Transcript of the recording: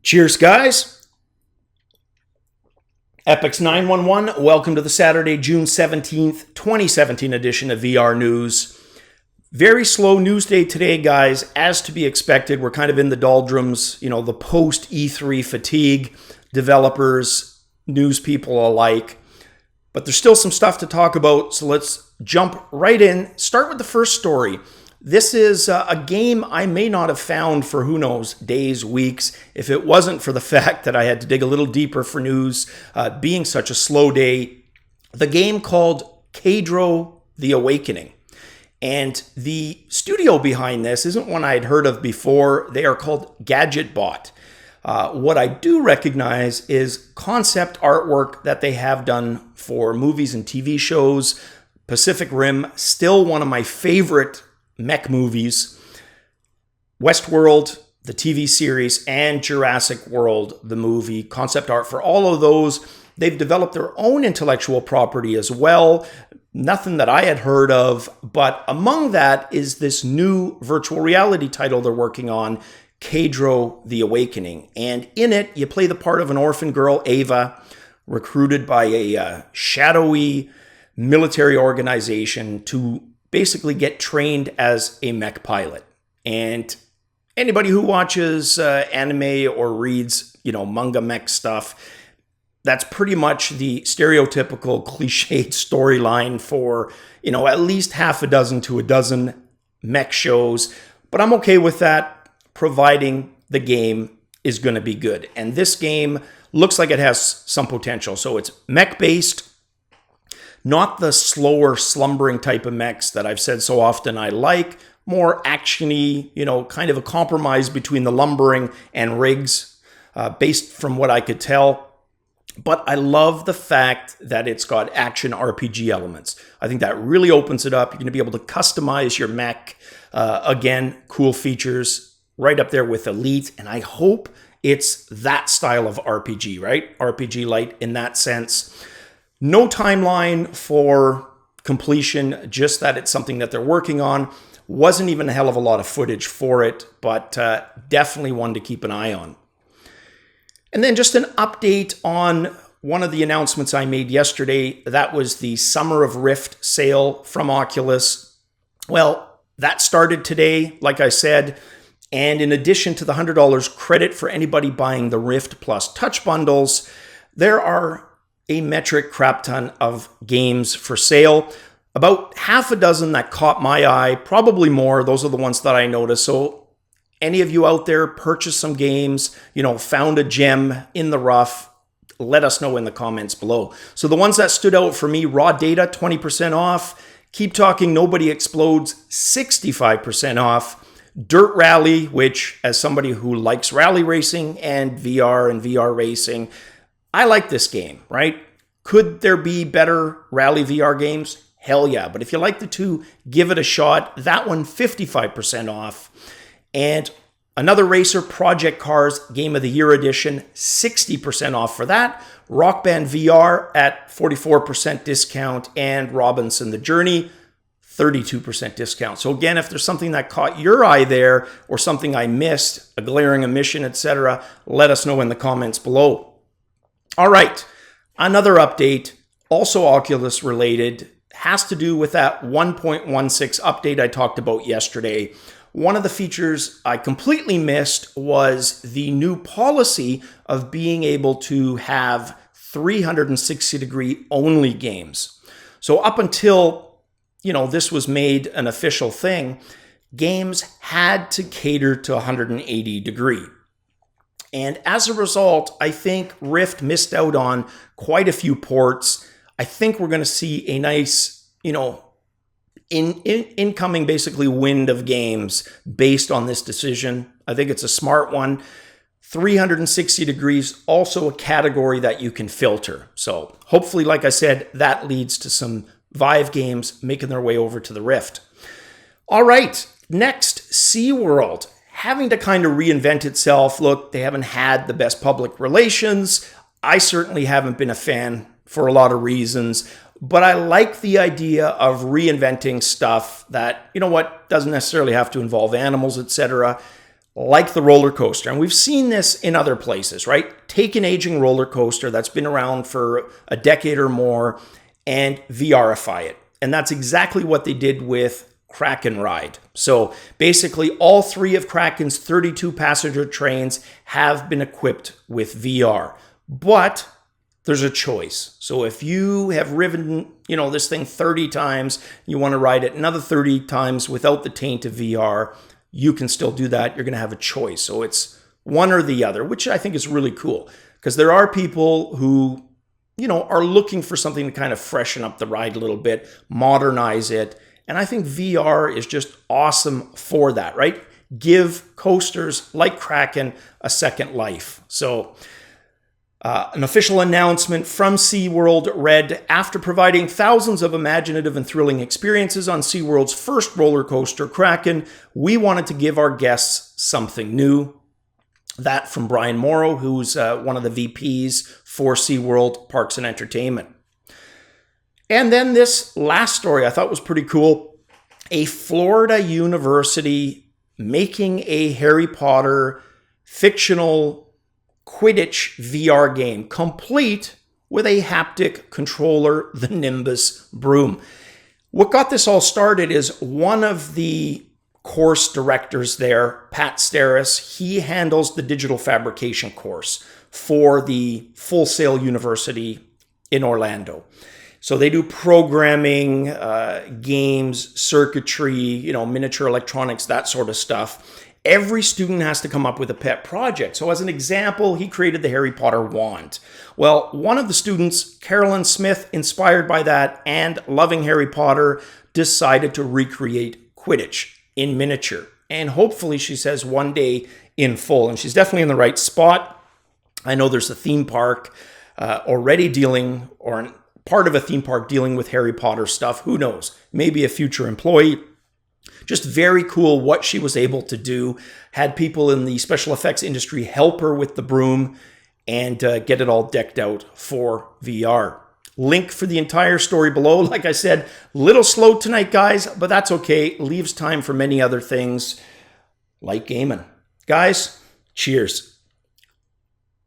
Cheers, guys. Epix 911, welcome to the Saturday, June 17th, 2017 edition of VR News. Very slow news day today, guys. As to be expected, we're kind of in the doldrums, the post-E3 fatigue, developers, news people alike. But there's still some stuff to talk about, so let's jump right in. Start with the first story. This is a game I may not have found for, who knows, days, weeks, if it wasn't for the fact that I had to dig a little deeper for news, being such a slow day. The game called Kaidro, The Awakening. And the studio behind this isn't one I had heard of before. They are called GadgetBot. What I do recognize is concept artwork that they have done for movies and TV shows. Pacific Rim, still one of my favorite mech movies. Westworld, the TV series, and Jurassic World, the movie. Concept art for all of those. They've developed their own intellectual property as well. Nothing that I had heard of, but among that is this new virtual reality title they're working on, Kaidro, The Awakening. And in it, you play the part of an orphan girl, Ava, recruited by a shadowy military organization to basically get trained as a mech pilot. And anybody who watches anime or reads, manga mech stuff, that's pretty much the stereotypical cliched storyline for, at least half a dozen to a dozen mech shows. But I'm okay with that, providing the game is going to be good. And this game looks like it has some potential. So it's mech-based, not the slower, slumbering type of mechs that I've said so often I like. More actiony, kind of a compromise between the lumbering and rigs, based from what I could tell. But I love the fact that it's got action RPG elements. I think that really opens it up. You're going to be able to customize your mech. Again, cool features right up there with Elite. And I hope it's that style of RPG, right? RPG light in that sense. No timeline for completion, just that it's something that they're working on. Wasn't even a hell of a lot of footage for it, but definitely one to keep an eye on. And then just an update on one of the announcements I made yesterday. That was the Summer of Rift sale from Oculus. Well, that started today, like I said. And in addition to the $100 credit for anybody buying the Rift Plus Touch bundles, there are a metric crap ton of games for sale. About half a dozen that caught my eye, probably more. Those are the ones that I noticed. So any of you out there purchase some games, found a gem in the rough, let us know in the comments below. So the ones that stood out for me, Raw Data, 20% off. Keep Talking, Nobody Explodes, 65% off. Dirt Rally, which as somebody who likes rally racing and VR racing, I like this game, right? Could there be better rally VR games? Hell yeah. But if you like the two, give it a shot. That one, 55% off. And another racer, Project Cars Game of the Year Edition, 60% off for that. Rock Band VR at 44% discount. And Robinson The Journey, 32% discount. So again, if there's something that caught your eye there or something I missed, a glaring omission, etc., let us know in the comments below. All right, another update, also Oculus related, has to do with that 1.16 update I talked about yesterday. One of the features I completely missed was the new policy of being able to have 360-degree only games. So up until, this was made an official thing, games had to cater to 180 degree. And as a result, I think Rift missed out on quite a few ports. I think we're going to see a nice, incoming basically wind of games based on this decision. I think it's a smart one. 360 degrees, also a category that you can filter. So hopefully, like I said, that leads to some Vive games making their way over to the Rift. All right, next, Seaworld. Having to kind of reinvent itself. Look, they haven't had the best public relations. I certainly haven't been a fan for a lot of reasons, but I like the idea of reinventing stuff that, doesn't necessarily have to involve animals, etc. like the roller coaster. And we've seen this in other places, right? Take an aging roller coaster that's been around for a decade or more and VRify it. And that's exactly what they did with Kraken Ride. So basically all 3 of Kraken's 32 passenger trains have been equipped with VR. But there's a choice. So if you have ridden, this thing 30 times, you want to ride it another 30 times without the taint of VR, you can still do that. You're going to have a choice. So it's one or the other, which I think is really cool because there are people who, are looking for something to kind of freshen up the ride a little bit, modernize it. And I think VR is just awesome for that, right? Give coasters like Kraken a second life. So an official announcement from Seaworld read, after providing thousands of imaginative and thrilling experiences on Seaworld's first roller coaster, Kraken, we wanted to give our guests something new. That from Brian Morrow, who's one of the VPs for Seaworld Parks and Entertainment. And then this last story I thought was pretty cool. A Florida university making a Harry Potter fictional Quidditch VR game, complete with a haptic controller, the Nimbus broom. What got this all started is one of the course directors there, Pat Steris, he handles the digital fabrication course for the Full Sail University in Orlando. So they do programming, games, circuitry, miniature electronics, that sort of stuff. Every student has to come up with a pet project. So as an example, he created the Harry Potter wand. Well, one of the students, Carolyn Smith, inspired by that and loving Harry Potter, decided to recreate Quidditch in miniature. And hopefully, she says, one day in full. And she's definitely in the right spot. I know there's a theme park already dealing, or part of a theme park dealing with Harry Potter stuff. Who knows? Maybe a future employee. Just very cool what she was able to do. Had people in the special effects industry help her with the broom and get it all decked out for VR. Link for the entire story below. Like I said, little slow tonight, guys, but that's okay. Leaves time for many other things like gaming. Guys, cheers.